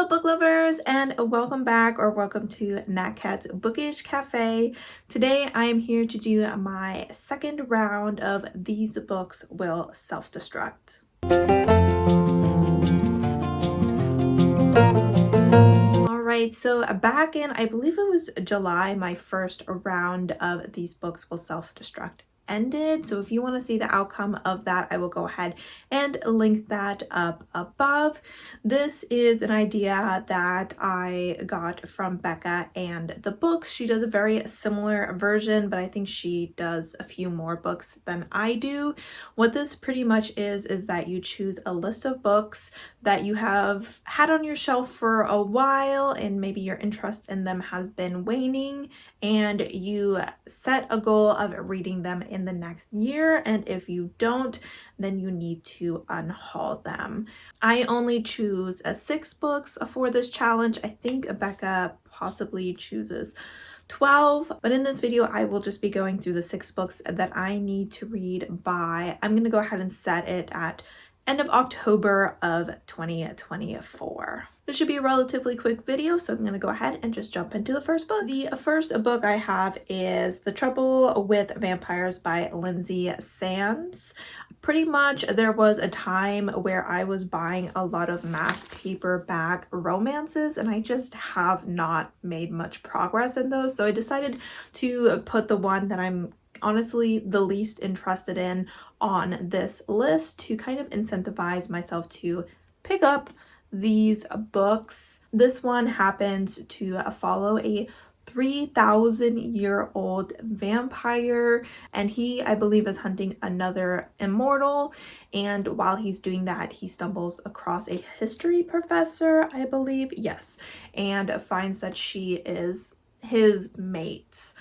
Hello book lovers, and welcome back or welcome to Nat Cat's Bookish Cafe. Today I am here to do my second round of These Books Will Self-Destruct. Alright, so back in, I believe it was July, my first round of These Books Will Self-Destruct ended. So if you want to see the outcome of that, I will go ahead and link that up above. This is an idea that I got from Becca and the books. She does a very similar version, but I think she does a few more books than I do. What this pretty much is that you choose a list of books that you have had on your shelf for a while and maybe your interest in them has been waning, and you set a goal of reading them in the next year, and if you don't, then you need to unhaul them. I only choose 6 books for this challenge. I think Becca possibly chooses 12, but in this video I will just be going through the 6 books that I need to read by, I'm gonna go ahead and set it at end of October of 2024. This should be a relatively quick video, so I'm going to go ahead and just jump into the first book. The first book I have is The Trouble with Vampires by Lindsay Sands. Pretty much there was a time where I was buying a lot of mass paperback romances and I just have not made much progress in those, so I decided to put the one that I'm honestly the least interested in on this list to kind of incentivize myself to pick up these books. This one happens to follow a 3,000-year-old vampire, and he, I believe, is hunting another immortal, and while he's doing that he stumbles across a history professor, I believe, yes, and finds that she is his mate.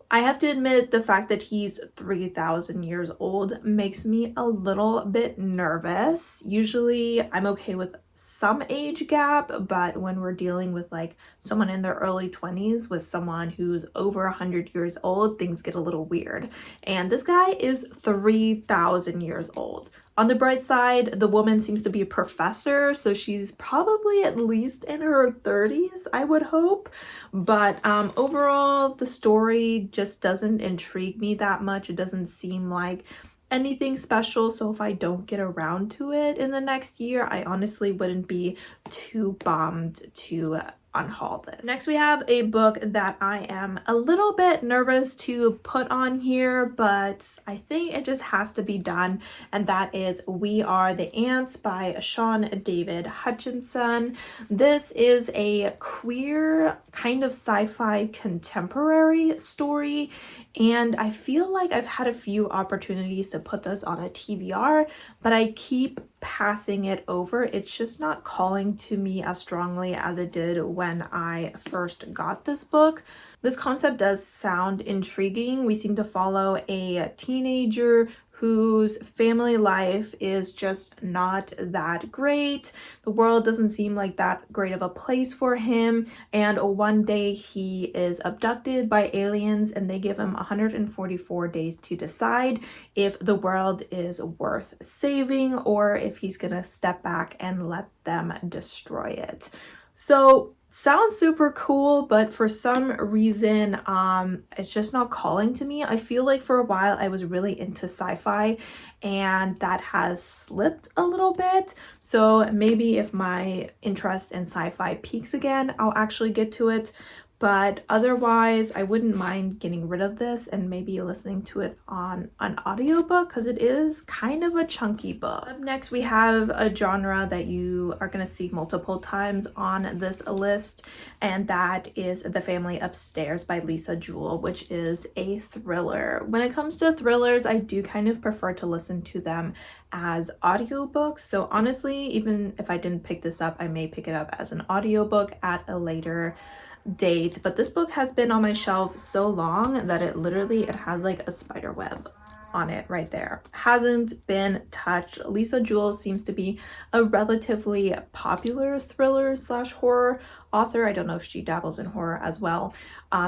I have to admit, the fact that he's 3,000 years old makes me a little bit nervous. Usually I'm okay with some age gap, but when we're dealing with like someone in their early 20s with someone who's over 100 years old, things get a little weird. And this guy is 3,000 years old. On the bright side, the woman seems to be a professor, so she's probably at least in her 30s, I would hope. But overall, the story just doesn't intrigue me that much. It doesn't seem like anything special, so if I don't get around to it in the next year, I honestly wouldn't be too bummed to unhaul this. Next, we have a book that I am a little bit nervous to put on here, but I think it just has to be done, and that is We Are the Ants by Sean David Hutchinson. This is a queer kind of sci-fi contemporary story, and I feel like I've had a few opportunities to put this on a TBR, but I keep passing it over. It's just not calling to me as strongly as it did when I first got this book. This concept does sound intriguing. We seem to follow a teenager whose family life is just not that great. The world doesn't seem like that great of a place for him, and one day he is abducted by aliens and they give him 144 days to decide if the world is worth saving or if he's gonna step back and let them destroy it. So sounds super cool, but for some reason it's just not calling to me. I feel like for a while I was really into sci-fi and that has slipped a little bit, so maybe if my interest in sci-fi peaks again, I'll actually get to it. But otherwise, I wouldn't mind getting rid of this and maybe listening to it on an audiobook because it is kind of a chunky book. Up next, we have a genre that you are going to see multiple times on this list, and that is The Family Upstairs by Lisa Jewell, which is a thriller. When it comes to thrillers, I do kind of prefer to listen to them as audiobooks. So honestly, even if I didn't pick this up, I may pick it up as an audiobook at a later date, but this book has been on my shelf so long that it has like a spider web on it right there. Hasn't been touched. Lisa Jewell seems to be a relatively popular thriller slash horror author. I don't know if she dabbles in horror as well.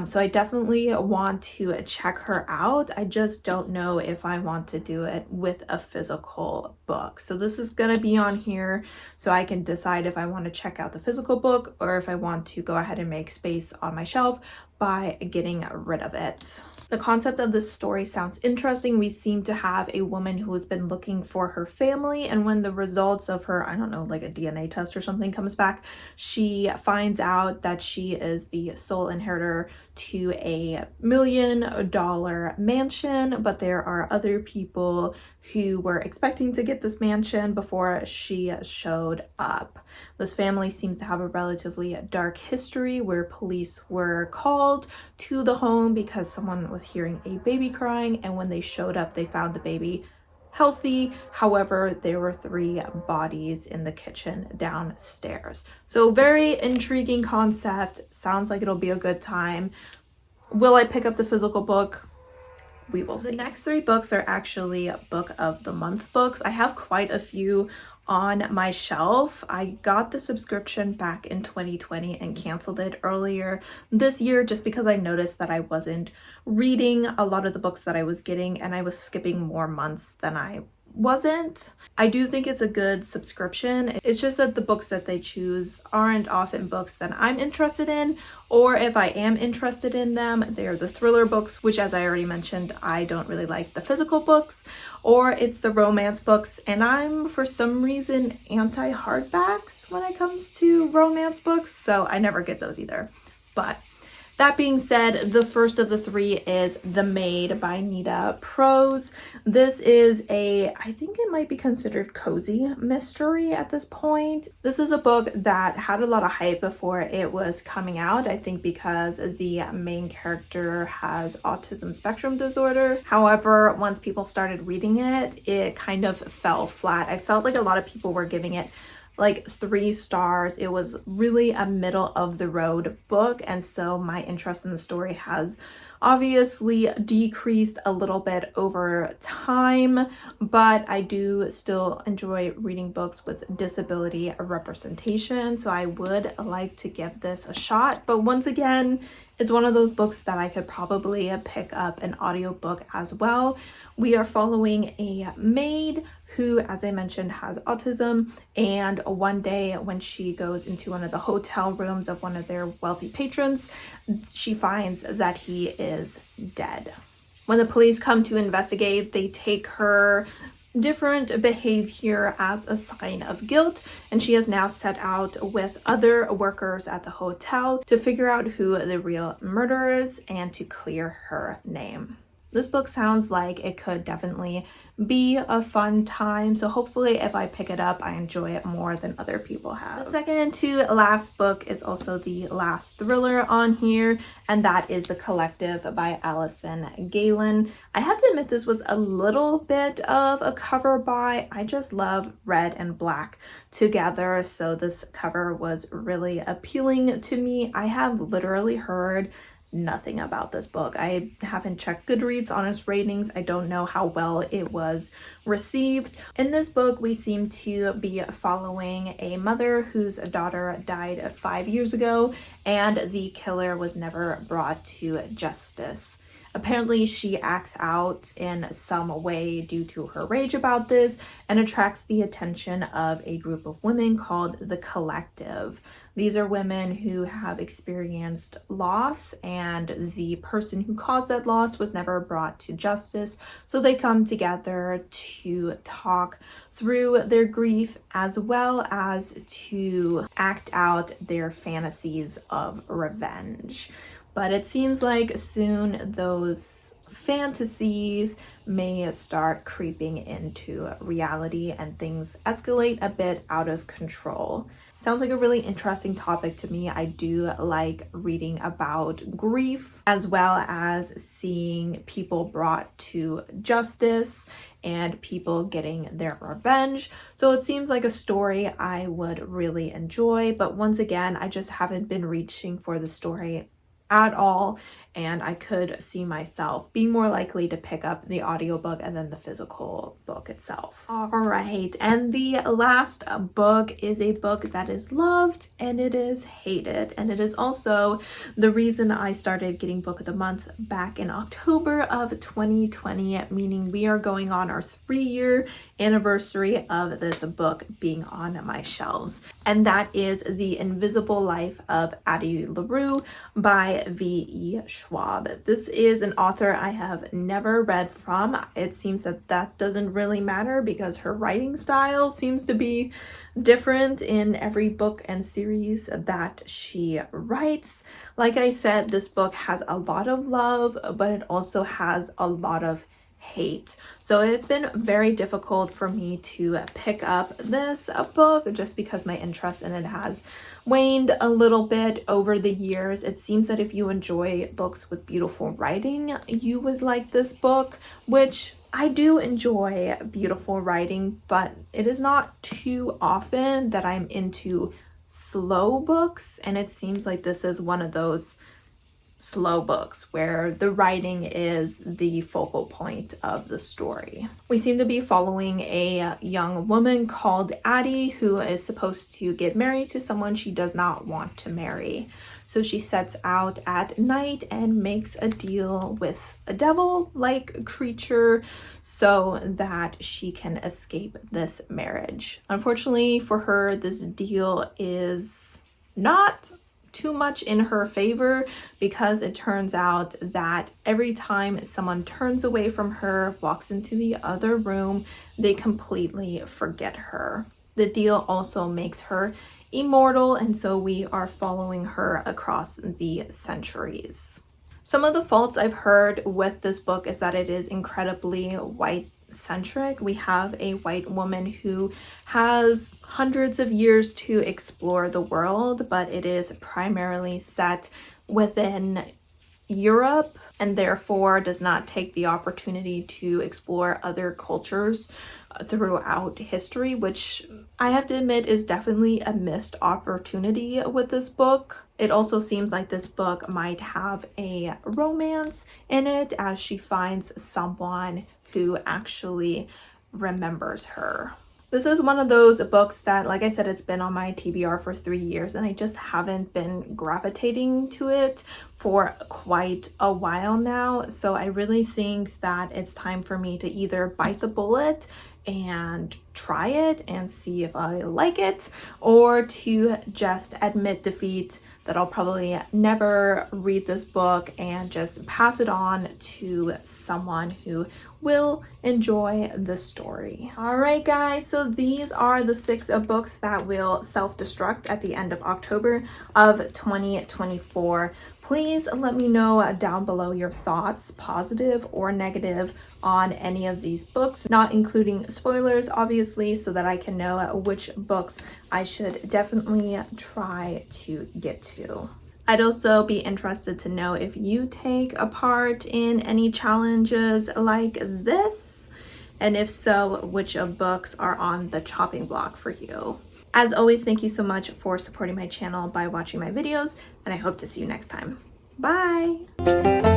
So I definitely want to check her out. I just don't know if I want to do it with a physical book. So this is going to be on here so I can decide if I want to check out the physical book or if I want to go ahead and make space on my shelf by getting rid of it. The concept of this story sounds interesting. We seem to have a woman who has been looking for her family, and when the results of her, I don't know, like a DNA test or something comes back, she finds out that she is the sole inheritor to $1 million mansion, but there are other people who were expecting to get this mansion before she showed up. This family seems to have a relatively dark history where police were called to the home because someone was hearing a baby crying, and when they showed up, they found the baby healthy. However, there were 3 bodies in the kitchen downstairs. So very intriguing concept. Sounds like it'll be a good time. Will I pick up the physical book? We will see. The next 3 books are actually Book of the Month books. I have quite a few on my shelf. I got the subscription back in 2020 and canceled it earlier this year just because I noticed that I wasn't reading a lot of the books that I was getting, and I was skipping more months than I wasn't. I do think it's a good subscription. It's just that the books that they choose aren't often books that I'm interested in, or if I am interested in them, they're the thriller books, which, as I already mentioned, I don't really like the physical books, or it's the romance books, and I'm for some reason anti-hardbacks when it comes to romance books, so I never get those either. But that being said, the first of the 3 is The Maid by Nita Prose. This is I think it might be considered cozy mystery at this point. This is a book that had a lot of hype before it was coming out, I think because the main character has autism spectrum disorder. However, once people started reading it, it kind of fell flat. I felt like a lot of people were giving it like 3 stars. It was really a middle of the road book, and so my interest in the story has obviously decreased a little bit over time, but I do still enjoy reading books with disability representation, so I would like to give this a shot. But once again, it's one of those books that I could probably pick up an audiobook as well. We are following a maid who, as I mentioned, has autism, and one day when she goes into one of the hotel rooms of one of their wealthy patrons, she finds that he is dead. When the police come to investigate, they take her different behavior as a sign of guilt, and she has now set out with other workers at the hotel to figure out who the real murderer is and to clear her name. This book sounds like it could definitely be a fun time, so hopefully if I pick it up, I enjoy it more than other people have. The second to last book is also the last thriller on here, and that is The Collective by Allison Galen. I have to admit this was a little bit of a cover buy. I just love red and black together, so this cover was really appealing to me. I have literally heard nothing about this book. I haven't checked Goodreads honest ratings. I don't know how well it was received. In this book, we seem to be following a mother whose daughter died 5 years ago, and the killer was never brought to justice. Apparently, she acts out in some way due to her rage about this and attracts the attention of a group of women called The Collective. These are women who have experienced loss, and the person who caused that loss was never brought to justice. So they come together to talk through their grief as well as to act out their fantasies of revenge. But it seems like soon those fantasies may start creeping into reality and things escalate a bit out of control. Sounds like a really interesting topic to me. I do like reading about grief as well as seeing people brought to justice and people getting their revenge. So it seems like a story I would really enjoy, but once again, I just haven't been reaching for the story at all, and I could see myself being more likely to pick up the audiobook and then the physical book itself. All right, and the last book is a book that is loved and it is hated, and it is also the reason I started getting Book of the Month back in October of 2020, meaning we are going on our 3-year anniversary of this book being on my shelves, and that is The Invisible Life of Addie LaRue by V.E. Schwab. This is an author I have never read from. It seems that doesn't really matter because her writing style seems to be different in every book and series that she writes. Like I said, this book has a lot of love, but it also has a lot of hate. So it's been very difficult for me to pick up this book just because my interest in it has waned a little bit over the years. It seems that if you enjoy books with beautiful writing, you would like this book, which I do enjoy beautiful writing, but it is not too often that I'm into slow books, and it seems like this is one of those slow books where the writing is the focal point of the story. We seem to be following a young woman called Addie who is supposed to get married to someone she does not want to marry. So she sets out at night and makes a deal with a devil-like creature so that she can escape this marriage. Unfortunately for her, this deal is not too much in her favor because it turns out that every time someone turns away from her, walks into the other room, they completely forget her. The deal also makes her immortal, and so we are following her across the centuries. Some of the faults I've heard with this book is that it is incredibly white-centric. We have a white woman who has hundreds of years to explore the world, but it is primarily set within Europe and therefore does not take the opportunity to explore other cultures throughout history, which I have to admit is definitely a missed opportunity with this book. It also seems like this book might have a romance in it as she finds someone who actually remembers her. This is one of those books that, like I said, it's been on my TBR for 3 years and I just haven't been gravitating to it for quite a while now. So I really think that it's time for me to either bite the bullet and try it and see if I like it, or to just admit defeat that I'll probably never read this book and just pass it on to someone who will enjoy the story. All right, guys, so these are the 6 books that will self-destruct at the end of October of 2024. Please let me know down below your thoughts, positive or negative, on any of these books, not including spoilers, obviously, so that I can know which books I should definitely try to get to. I'd also be interested to know if you take a part in any challenges like this, and if so, which books are on the chopping block for you. As always, thank you so much for supporting my channel by watching my videos, and I hope to see you next time. Bye!